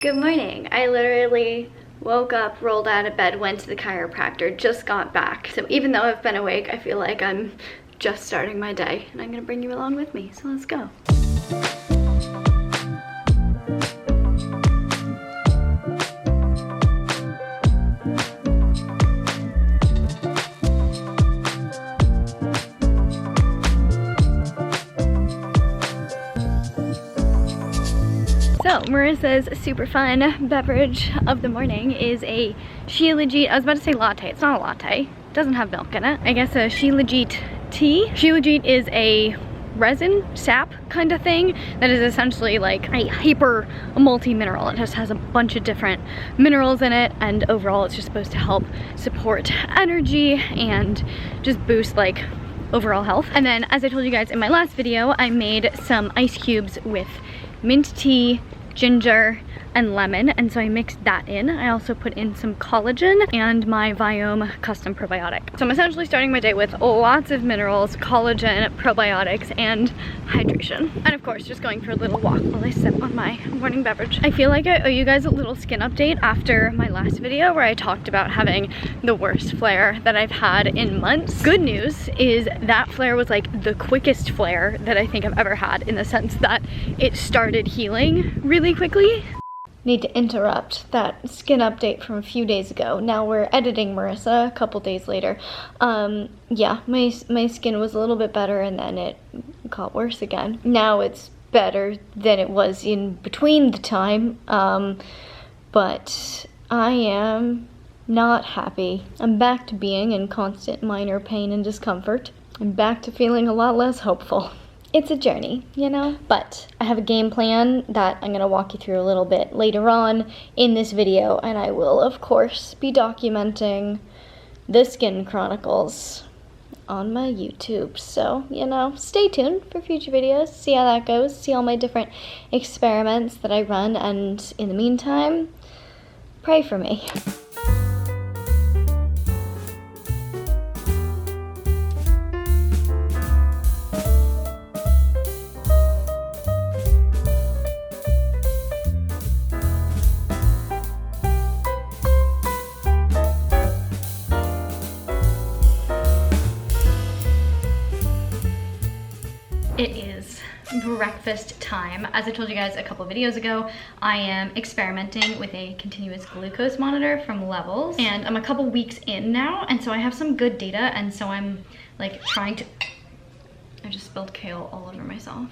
Good morning. I literally woke up, rolled out of bed, went to the chiropractor, just got back. So even though I've been awake, I feel like I'm just starting my day, and I'm gonna bring you along with me. So let's go. So Marissa's super fun beverage of the morning is a Shilajit. I was about to say latte. It's not a latte. It doesn't have milk in it. I guess a Shilajit tea. Shilajit is a resin sap kind of thing that is essentially like a hyper multi-mineral. It just has a bunch of different minerals in it, and overall it's just supposed to help support energy and just boost like overall health. And then, as I told you guys in my last video, I made some ice cubes with mint tea, ginger, and lemon, and so I mixed that in. I also put in some collagen and my Viome custom probiotic. So I'm essentially starting my day with lots of minerals, collagen, probiotics, and hydration. And of course, just going for a little walk while I sip on my morning beverage. I feel like I owe you guys a little skin update after my last video where I talked about having the worst flare that I've had in months. Good news is that flare was like the quickest flare that I think I've ever had, in the sense that it started healing really quickly. Need to interrupt that skin update from a few days ago. Now we're editing Marissa a couple days later. Yeah, my skin was a little bit better and then it got worse again. Now it's better than it was in between the time, but I am not happy. I'm back to being in constant minor pain and discomfort. I'm back to feeling a lot less hopeful. It's a journey, you know? But I have a game plan that I'm gonna walk you through a little bit later on in this video, and I will, of course, be documenting the Skin Chronicles on my YouTube. So, you know, stay tuned for future videos, see how that goes, see all my different experiments that I run, and in the meantime, pray for me. It is breakfast time. As I told you guys a couple videos ago, I am experimenting with a continuous glucose monitor from Levels, and I'm a couple weeks in now, and so I have some good data, and so I'm like trying to... I just spilled kale all over myself.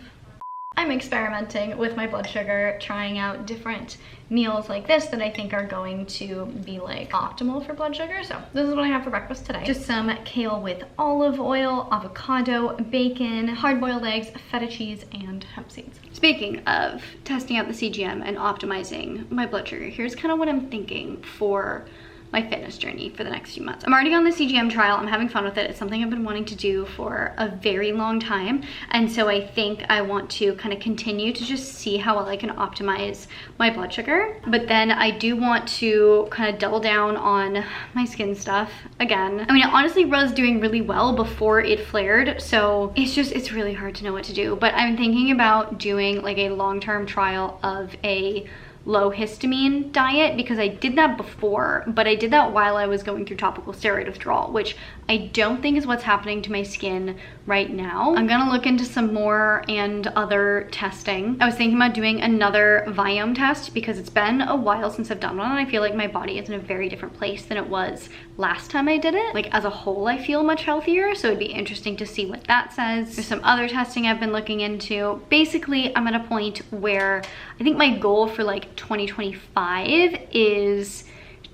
I'm experimenting with my blood sugar, trying out different meals like this that I think are going to be like optimal for blood sugar. So this is what I have for breakfast today. Just some kale with olive oil, avocado, bacon, hard-boiled eggs, feta cheese, and hemp seeds. Speaking of testing out the CGM and optimizing my blood sugar, here's kind of what I'm thinking for my fitness journey for the next few months. I'm already on the CGM trial. I'm having fun with it. It's something I've been wanting to do for a very long time. And so I think I want to kind of continue to just see how well I can optimize my blood sugar. But then I do want to kind of double down on my skin stuff again. I mean, it honestly was doing really well before it flared. So it's really hard to know what to do. But I'm thinking about doing like a long-term trial of a low histamine diet, because I did that before, but I did that while I was going through topical steroid withdrawal, which I don't think is what's happening to my skin right now. I'm gonna look into some more and other testing. I was thinking about doing another Viome test because it's been a while since I've done one, and I feel like my body is in a very different place than it was last time I did it. Like as a whole, I feel much healthier, so it'd be interesting to see what that says. There's some other testing I've been looking into. Basically, I'm at a point where I think my goal for like 2025 is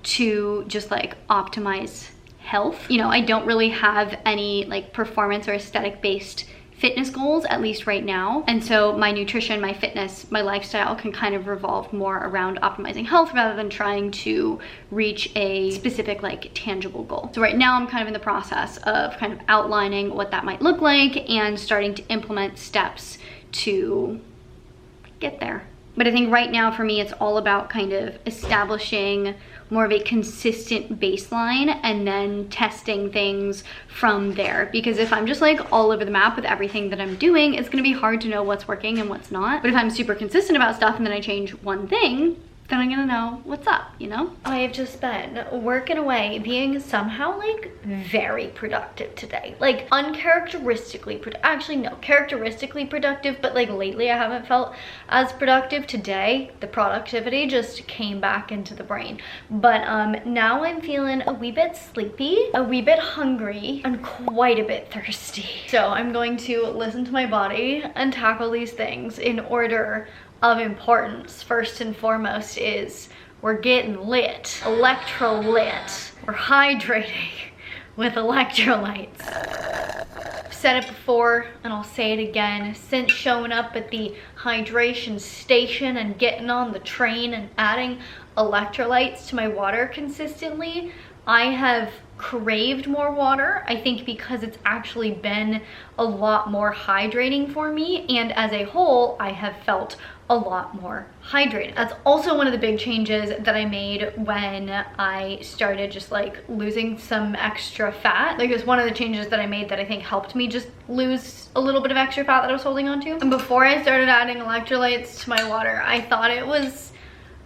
to just like optimize health. You know, I don't really have any like performance or aesthetic based fitness goals, at least right now. And so my nutrition, my fitness, my lifestyle can kind of revolve more around optimizing health rather than trying to reach a specific like tangible goal. So right now I'm kind of in the process of kind of outlining what that might look like and starting to implement steps to get there. But I think right now for me, it's all about kind of establishing more of a consistent baseline and then testing things from there. Because if I'm just like all over the map with everything that I'm doing, it's gonna be hard to know what's working and what's not. But if I'm super consistent about stuff and then I change one thing, then I'm gonna know what's up, you know? I have just been working away, being somehow like very productive today. Like uncharacteristically actually no, characteristically productive, but like lately I haven't felt as productive. Today, the productivity just came back into the brain. But now I'm feeling a wee bit sleepy, a wee bit hungry, and quite a bit thirsty. So I'm going to listen to my body and tackle these things in order of importance. First and foremost is we're getting lit, electrolyte. We're hydrating with electrolytes. I've said it before and I'll say it again. Since showing up at the hydration station and getting on the train and adding electrolytes to my water consistently, I have craved more water. I think because it's actually been a lot more hydrating for me, and as a whole I have felt a lot more hydrated. That's also one of the big changes that I made when I started just like losing some extra fat. Like it's one of the changes that I made that I think helped me just lose a little bit of extra fat that I was holding on to. And before I started adding electrolytes to my water, I thought it was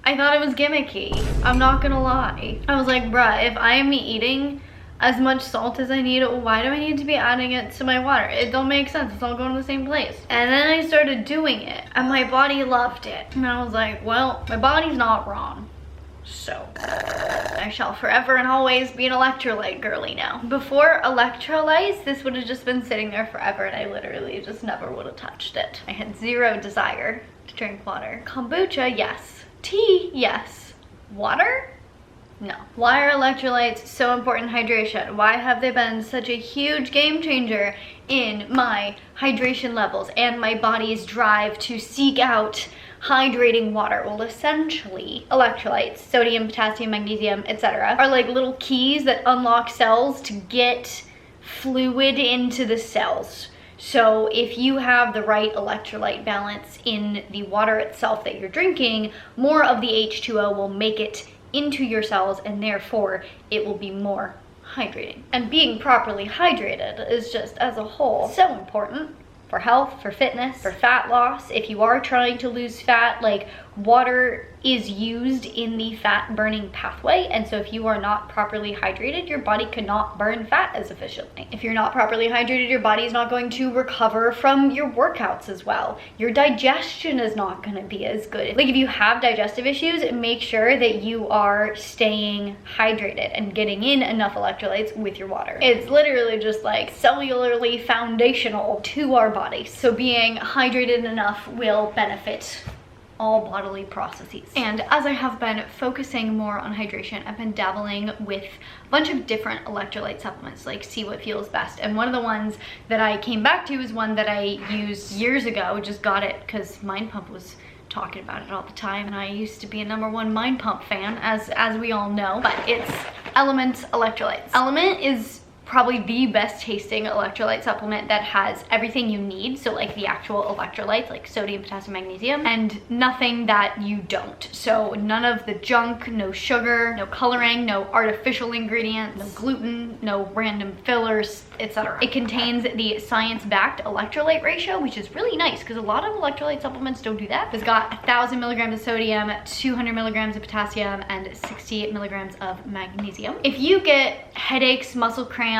gimmicky. I'm not gonna lie. I was like, bruh, if I am eating as much salt as I need, why do I need to be adding it to my water? It don't make sense. It's all going to the same place. And then I started doing it and my body loved it. And I was like, well, my body's not wrong. So I shall forever and always be an electrolyte girly now. Before electrolytes, this would have just been sitting there forever and I literally just never would have touched it. I had zero desire to drink water. Kombucha, yes. Tea, yes. Water? No. Why are electrolytes so important in hydration? Why have they been such a huge game changer in my hydration levels and my body's drive to seek out hydrating water? Well, essentially, electrolytes, sodium, potassium, magnesium, etc., are like little keys that unlock cells to get fluid into the cells. So if you have the right electrolyte balance in the water itself that you're drinking, more of the H2O will make it into your cells and therefore it will be more hydrating. And being properly hydrated is just as a whole so important for health, for fitness, for fat loss. If you are trying to lose fat, like water is used in the fat burning pathway, and so if you are not properly hydrated, your body cannot burn fat as efficiently. If you're not properly hydrated, your body is not going to recover from your workouts as well. Your digestion is not going to be as good. Like if you have digestive issues, make sure that you are staying hydrated and getting in enough electrolytes with your water. It's literally just like cellularly foundational to our bodies. So being hydrated enough will benefit all bodily processes. And as I have been focusing more on hydration, I've been dabbling with a bunch of different electrolyte supplements, like see what feels best. And one of the ones that I came back to is one that I used years ago, just got it because MINDPUMP was talking about it all the time, and I used to be a #1 MINDPUMP fan, as we all know, but it's Element Electrolytes. Element is probably the best tasting electrolyte supplement that has everything you need. So like the actual electrolytes, like sodium, potassium, magnesium, and nothing that you don't. So none of the junk, no sugar, no coloring, no artificial ingredients, no gluten, no random fillers, etc. It contains the science-backed electrolyte ratio, which is really nice because a lot of electrolyte supplements don't do that. It's got 1,000 milligrams of sodium, 200 milligrams of potassium, and 68 milligrams of magnesium. If you get headaches, muscle cramps,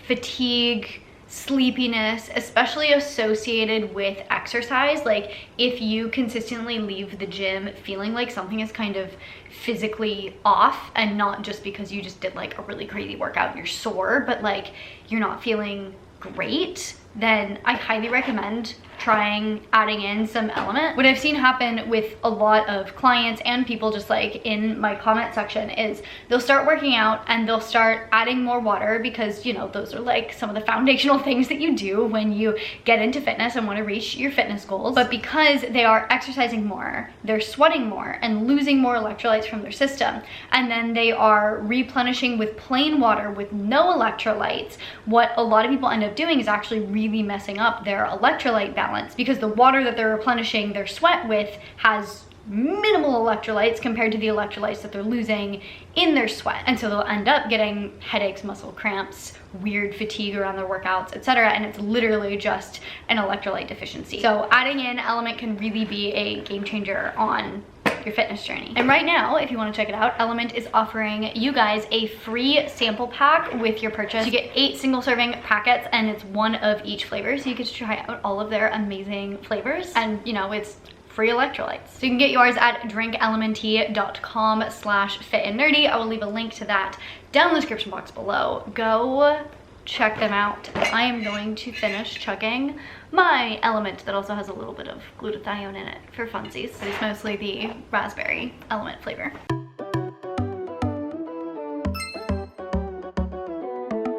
fatigue, sleepiness, especially associated with exercise, like if you consistently leave the gym feeling like something is kind of physically off, and not just because you just did like a really crazy workout and you're sore, but like you're not feeling great, then I highly recommend trying adding in some Element. What I've seen happen with a lot of clients and people just like in my comment section is they'll start working out and they'll start adding more water because, you know, those are like some of the foundational things that you do when you get into fitness and want to reach your fitness goals. But because they are exercising more, they're sweating more and losing more electrolytes from their system, and then they are replenishing with plain water with no electrolytes, what a lot of people end up doing is actually really messing up their electrolyte balance, because the water that they're replenishing their sweat with has minimal electrolytes compared to the electrolytes that they're losing in their sweat. And so they'll end up getting headaches, muscle cramps, weird fatigue around their workouts, etc. And it's literally just an electrolyte deficiency. So adding in Element can really be a game changer on start your fitness journey. And right now, if you want to check it out, Element is offering you guys a free sample pack with your purchase. You get 8 single serving packets and it's one of each flavor. So you get to try out all of their amazing flavors. And you know, it's free electrolytes. So you can get yours at drinklmnt.com/fitandnerdy. I will leave a link to that down in the description box below. Go check them out. I am going to finish chugging my Element that also has a little bit of glutathione in it for funsies. But it's mostly the raspberry Element flavor.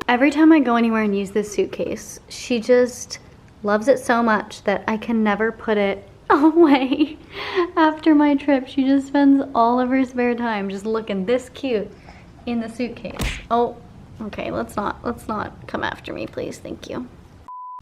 Every time I go anywhere and use this suitcase, she just loves it so much that I can never put it away. After my trip, she just spends all of her spare time just looking this cute in the suitcase. Oh, okay, let's not come after me, please. Thank you.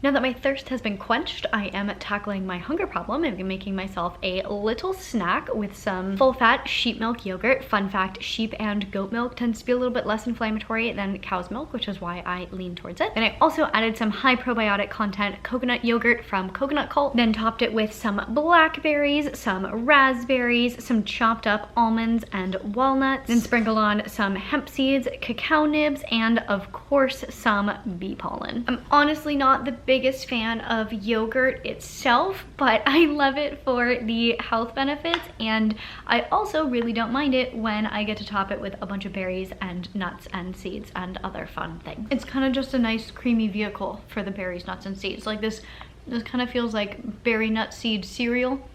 Now that my thirst has been quenched, I am tackling my hunger problem and making myself a little snack with some full-fat sheep milk yogurt. Fun fact, sheep and goat milk tends to be a little bit less inflammatory than cow's milk, which is why I lean towards it. Then I also added some high probiotic content coconut yogurt from Coconut Cult, then topped it with some blackberries, some raspberries, some chopped up almonds and walnuts, then sprinkled on some hemp seeds, cacao nibs, and of course some bee pollen. I'm honestly not the biggest fan of yogurt itself, but I love it for the health benefits, and I also really don't mind it when I get to top it with a bunch of berries and nuts and seeds and other fun things. It's kind of just a nice creamy vehicle for the berries, nuts, and seeds. Like this kind of feels like berry nut seed cereal,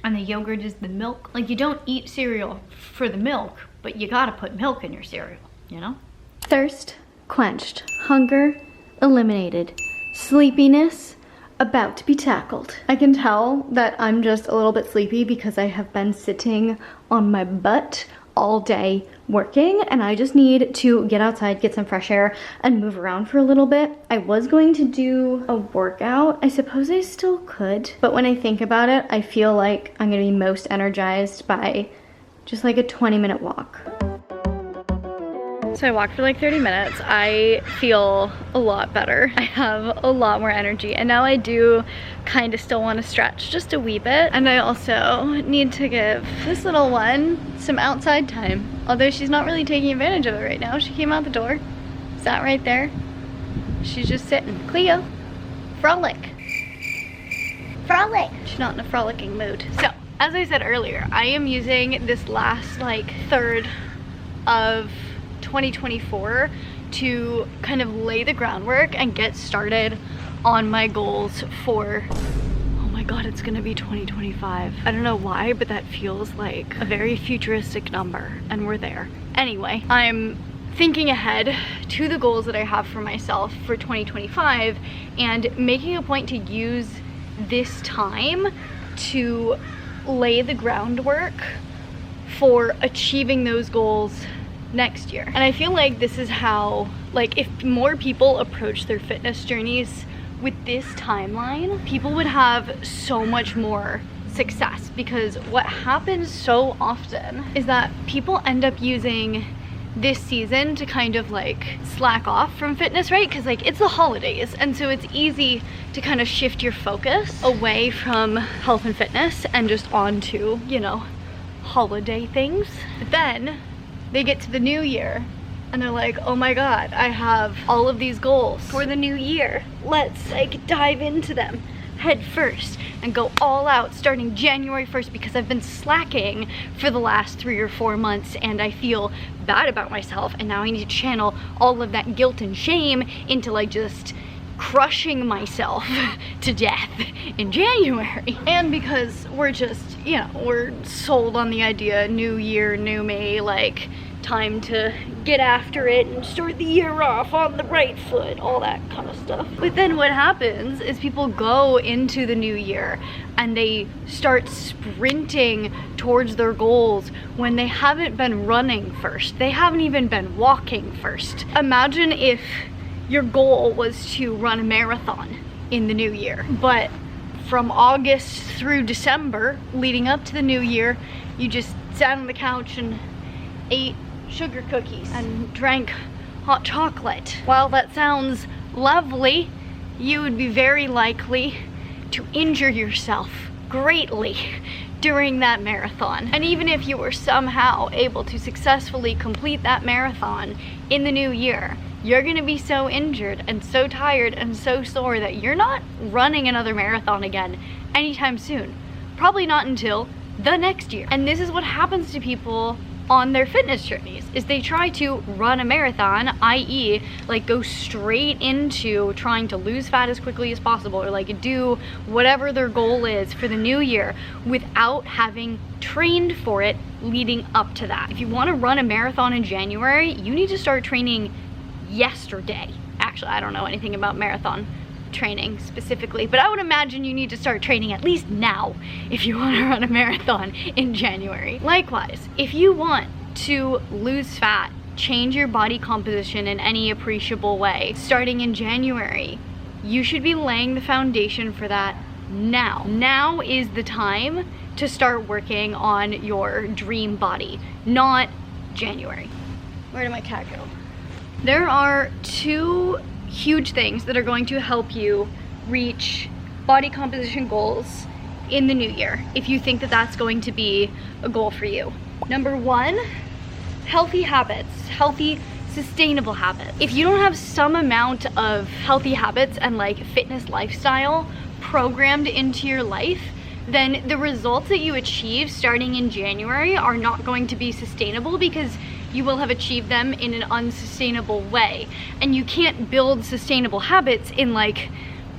and the yogurt is the milk. Like, you don't eat cereal for the milk, but you gotta put milk in your cereal, you know? Thirst quenched, hunger eliminated, sleepiness about to be tackled. I can tell that I'm just a little bit sleepy because I have been sitting on my butt all day working, and I just need to get outside, get some fresh air, and move around for a little bit. I was going to do a workout. I suppose I still could, but when I think about it, I feel like I'm gonna be most energized by just like a 20-minute walk. So I walked for like 30 minutes. I feel a lot better. I have a lot more energy, and now I do kind of still want to stretch just a wee bit. And I also need to give this little one some outside time, although she's not really taking advantage of it right now. She came out the door, sat right there. She's just sitting. Cleo, frolic. Frolic. She's not in a frolicking mood. So as I said earlier, I am using this last like third of 2024 to kind of lay the groundwork and get started on my goals for, oh my god, it's gonna be 2025. I don't know why, but that feels like a very futuristic number, and we're there. Anyway, I'm thinking ahead to the goals that I have for myself for 2025 and making a point to use this time to lay the groundwork for achieving those goals next year. And I feel like this is how, like, if more people approach their fitness journeys with this timeline, people would have so much more success, because what happens so often is that people end up using this season to kind of like slack off from fitness, right? Because like it's the holidays, and so it's easy to kind of shift your focus away from health and fitness and just onto, you know, holiday things. But then they get to the new year and they're like, oh my god, I have all of these goals for the new year. Let's like dive into them head first and go all out starting January 1st, because I've been slacking for the last 3 or 4 months and I feel bad about myself, and now I need to channel all of that guilt and shame into like just crushing myself to death in January. And because we're just, you know, we're sold on the idea, new year, new me, like time to get after it and start the year off on the right foot, all that kind of stuff. But then what happens is people go into the new year and they start sprinting towards their goals when they haven't been running first. They haven't even been walking first. Imagine if your goal was to run a marathon in the new year, but from August through December leading up to the new year, you just sat on the couch and ate sugar cookies and drank hot chocolate. While that sounds lovely, you would be very likely to injure yourself greatly during that marathon. And even if you were somehow able to successfully complete that marathon in the new year, you're gonna be so injured and so tired and so sore that you're not running another marathon again anytime soon. Probably not until the next year. And this is what happens to people on their fitness journeys, is they try to run a marathon, i.e. like go straight into trying to lose fat as quickly as possible, or like do whatever their goal is for the new year without having trained for it leading up to that. If you want to run a marathon in January, you need to start training yesterday. Actually, I don't know anything about marathon training specifically, but I would imagine you need to start training at least now if you want to run a marathon in January. Likewise, if you want to lose fat, change your body composition in any appreciable way, starting in January, you should be laying the foundation for that now. Now is the time to start working on your dream body, not January. Where did my cat go? There are two huge things that are going to help you reach body composition goals in the new year, if you think that that's going to be a goal for you. Number one, healthy habits, healthy, sustainable habits. If you don't have some amount of healthy habits and like fitness lifestyle programmed into your life, then the results that you achieve starting in January are not going to be sustainable, because you will have achieved them in an unsustainable way. And you can't build sustainable habits in like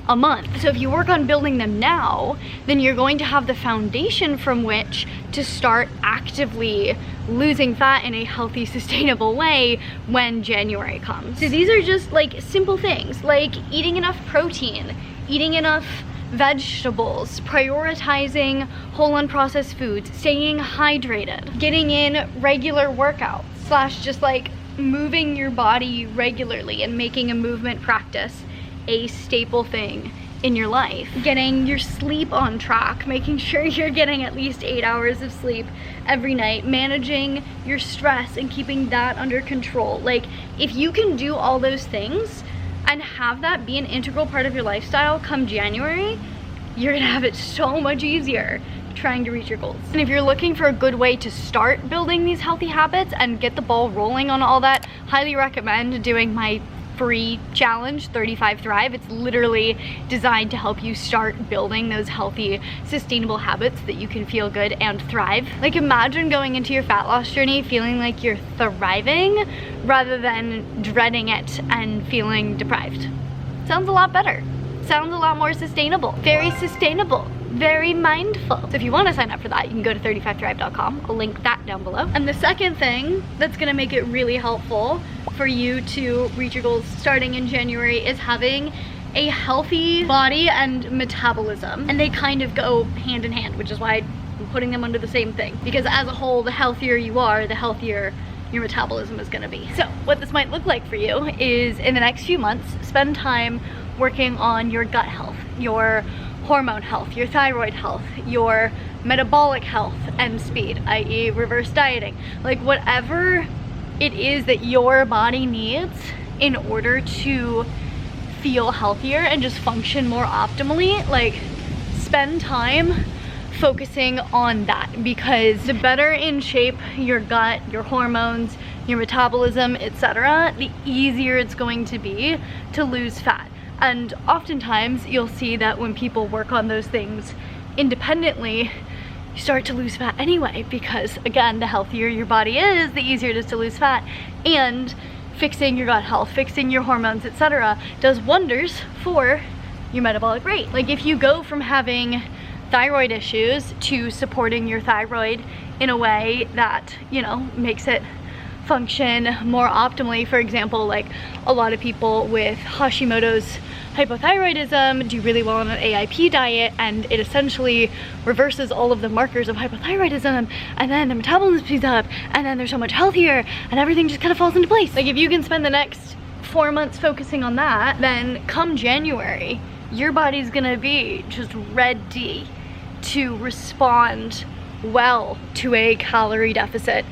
a month. So if you work on building them now, then you're going to have the foundation from which to start actively losing fat in a healthy, sustainable way when January comes. So these are just like simple things, like eating enough protein, eating enough vegetables, prioritizing whole unprocessed foods, staying hydrated, getting in regular workouts, / just like moving your body regularly and making a movement practice a staple thing in your life. Getting your sleep on track, making sure you're getting at least 8 hours of sleep every night, managing your stress and keeping that under control. Like, if you can do all those things and have that be an integral part of your lifestyle come January, you're gonna have it so much easier trying to reach your goals. And if you're looking for a good way to start building these healthy habits and get the ball rolling on all that, highly recommend doing my free challenge, 35 Thrive. It's literally designed to help you start building those healthy, sustainable habits that you can feel good and thrive. Like, imagine going into your fat loss journey feeling like you're thriving rather than dreading it and feeling deprived. Sounds a lot better. Sounds a lot more sustainable. Very sustainable. Very mindful. So if you want to sign up for that, you can go to 35thrive.com. I'll link that down below. And the second thing that's going to make it really helpful for you to reach your goals starting in January is having a healthy body and metabolism. And they kind of go hand in hand, which is why I'm putting them under the same thing. Because as a whole, the healthier you are, the healthier your metabolism is going to be. So what this might look like for you is, in the next few months, spend time working on your gut health, your hormone health, your thyroid health, your metabolic health and speed, i.e. reverse dieting. Like, whatever it is that your body needs in order to feel healthier and just function more optimally, like, spend time focusing on that, because the better in shape your gut, your hormones, your metabolism, etc., the easier it's going to be to lose fat. And oftentimes you'll see that when people work on those things independently, you start to lose fat anyway, because again, the healthier your body is, the easier it is to lose fat. And fixing your gut health, fixing your hormones, etc., does wonders for your metabolic rate. Like, if you go from having thyroid issues to supporting your thyroid in a way that, you know, makes it function more optimally. For example, like, a lot of people with Hashimoto's hypothyroidism do really well on an AIP diet, and it essentially reverses all of the markers of hypothyroidism, and then the metabolism speeds up, and then they're so much healthier, and everything just kind of falls into place. Like, if you can spend the next 4 months focusing on that, then come January, your body's gonna be just ready to respond well to a calorie deficit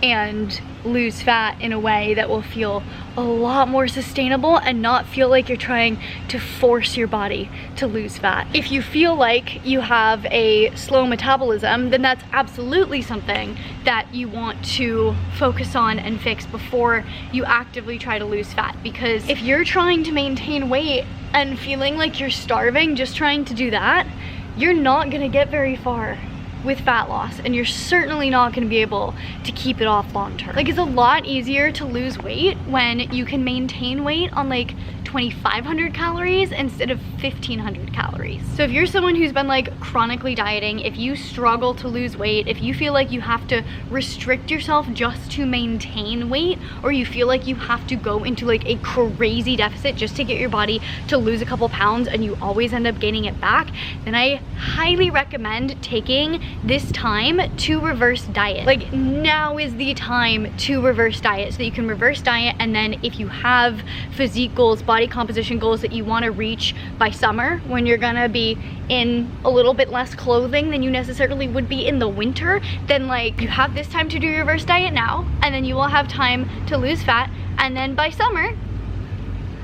and lose fat in a way that will feel a lot more sustainable and not feel like you're trying to force your body to lose fat. If you feel like you have a slow metabolism, then that's absolutely something that you want to focus on and fix before you actively try to lose fat. Because if you're trying to maintain weight and feeling like you're starving just trying to do that, you're not gonna get very far with fat loss, and you're certainly not going to be able to keep it off long term. Like, it's a lot easier to lose weight when you can maintain weight on like 2,500 calories instead of 1,500 calories. So if you're someone who's been like chronically dieting, if you struggle to lose weight, if you feel like you have to restrict yourself just to maintain weight, or you feel like you have to go into like a crazy deficit just to get your body to lose a couple pounds and you always end up gaining it back, then I highly recommend taking this time to reverse diet. Like, now is the time to reverse diet so that you can reverse diet, and then if you have physique goals, body composition goals that you want to reach by summer, when you're gonna be in a little bit less clothing than you necessarily would be in the winter, then like, you have this time to do your reverse diet now, and then you will have time to lose fat, and then by summer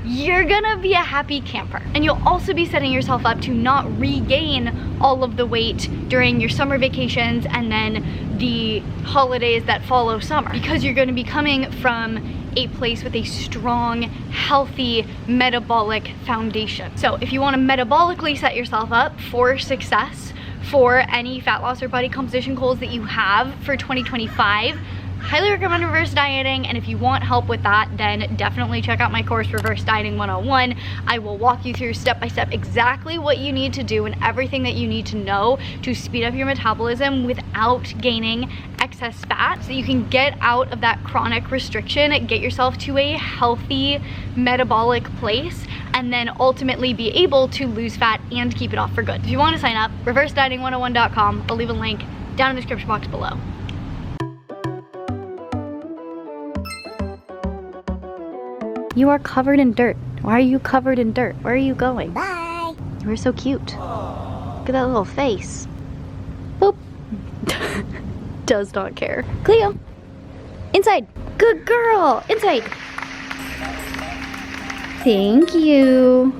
you're gonna be a happy camper. And you'll also be setting yourself up to not regain all of the weight during your summer vacations and then the holidays that follow summer, because you're gonna be coming from a place with a strong, healthy metabolic foundation. So if you want to metabolically set yourself up for success for any fat loss or body composition goals that you have for 2025, highly recommend reverse dieting. And if you want help with that, then definitely check out my course, Reverse Dieting 101. I will walk you through step by step exactly what you need to do and everything that you need to know to speed up your metabolism without gaining excess fat, so you can get out of that chronic restriction, get yourself to a healthy metabolic place, and then ultimately be able to lose fat and keep it off for good. If you want to sign up, reversedieting101.com. I'll leave a link down in the description box below. You are covered in dirt. Why are you covered in dirt? Where are you going? Bye. You are so cute. Look at that little face. Boop. Does not care. Cleo, inside. Good girl. Inside. Thank you.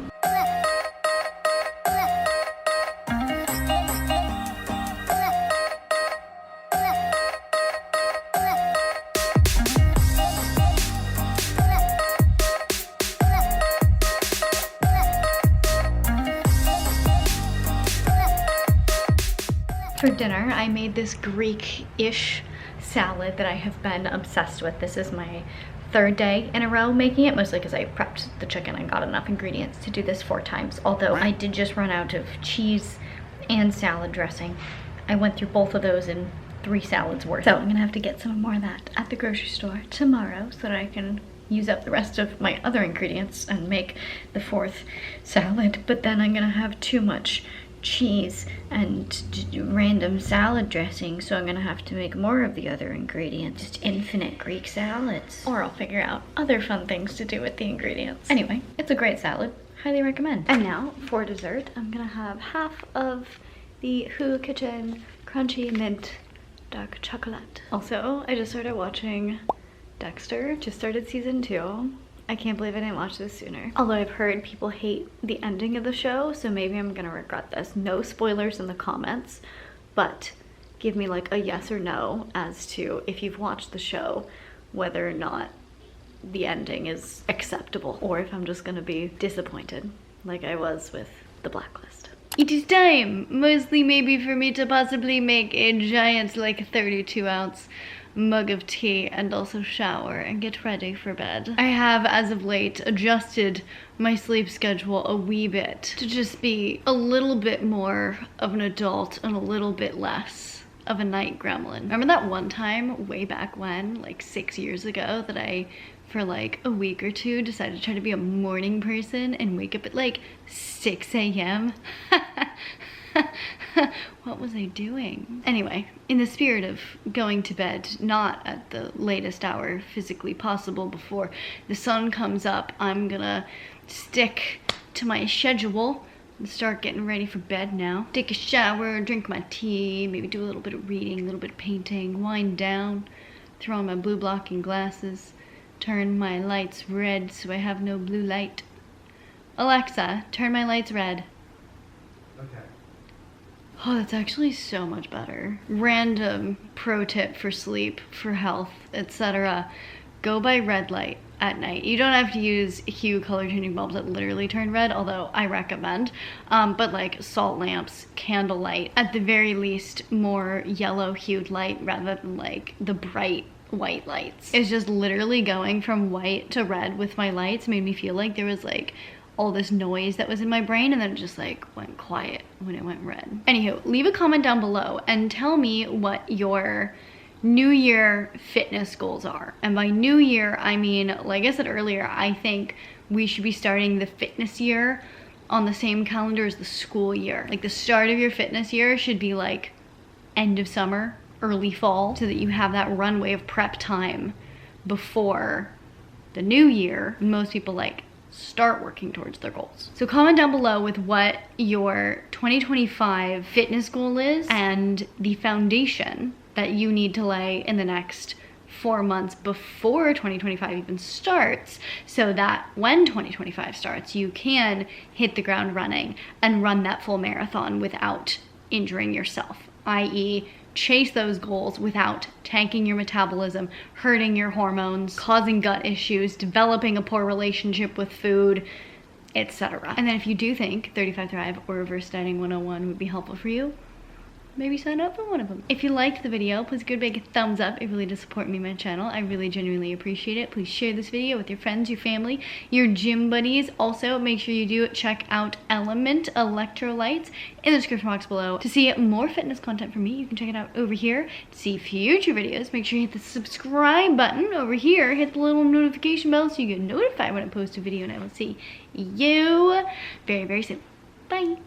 For dinner, I made this Greek-ish salad that I have been obsessed with. This is my third day in a row making it, mostly because I prepped the chicken and got enough ingredients to do this 4 times. Although I did just run out of cheese and salad dressing. I went through both of those in 3 salads worth. So I'm gonna have to get some more of that at the grocery store tomorrow so that I can use up the rest of my other ingredients and make the 4th salad. But then I'm gonna have too much cheese and random salad dressing, so I'm gonna have to make more of the other ingredients. Just infinite Greek salads. Or I'll figure out other fun things to do with the ingredients. Anyway, it's a great salad. Highly recommend. And now, for dessert, I'm gonna have half of the Who Kitchen Crunchy Mint Dark Chocolate. Also, I just started watching Dexter. Just started season 2. I can't believe I didn't watch this sooner. Although I've heard people hate the ending of the show, so maybe I'm gonna regret this. No spoilers in the comments, but give me like a yes or no as to, if you've watched the show, whether or not the ending is acceptable, or if I'm just gonna be disappointed like I was with The Blacklist. It is time, mostly maybe for me to possibly make a giant like 32-ounce mug of tea and also shower and get ready for bed. I have, as of late, adjusted my sleep schedule a wee bit to just be a little bit more of an adult and a little bit less of a night gremlin. Remember that one time way back when, like 6 years ago, that I, for like a week or 2, decided to try to be a morning person and wake up at like 6 a.m.? What was I doing? Anyway, in the spirit of going to bed, not at the latest hour physically possible before the sun comes up, I'm gonna stick to my schedule and start getting ready for bed now. Take a shower, drink my tea, maybe do a little bit of reading, a little bit of painting, wind down, Throw on my blue blocking glasses. Turn my lights red so I have no blue light. Alexa, turn my lights red. Okay. Oh, that's actually so much better. Random pro tip for sleep, for health, etc. Go by red light at night. You don't have to use hue color changing bulbs that literally turn red, although I recommend. But like salt lamps, candlelight, at the very least more yellow hued light rather than like the bright white lights. It's just literally going from white to red with my lights made me feel like there was like all this noise that was in my brain, and then it just like went quiet when it went red. Anywho, leave a comment down below and tell me what your New Year fitness goals are. And by New Year, I mean, like I said earlier, I think we should be starting the fitness year on the same calendar as the school year. Like the start of your fitness year should be like end of summer, early fall, so that you have that runway of prep time before the new year. Most people like start working towards their goals. So comment down below with what your 2025 fitness goal is and the foundation that you need to lay in the next 4 months before 2025 even starts, so that when 2025 starts, you can hit the ground running and run that full marathon without injuring yourself, i.e. chase those goals without tanking your metabolism, hurting your hormones, causing gut issues, developing a poor relationship with food, etc. And then if you do think 35 Thrive or Reverse Dieting 101 would be helpful for you, maybe sign up for one of them. If you liked the video, please give it a big thumbs up. It really does support me and my channel. I really genuinely appreciate it. Please share this video with your friends, your family, your gym buddies. Also, make sure you do check out Element Electrolytes in the description box below. To see more fitness content from me, you can check it out over here. To see future videos, make sure you hit the subscribe button over here. Hit the little notification bell so you get notified when I post a video, and I will see you very, very soon. Bye.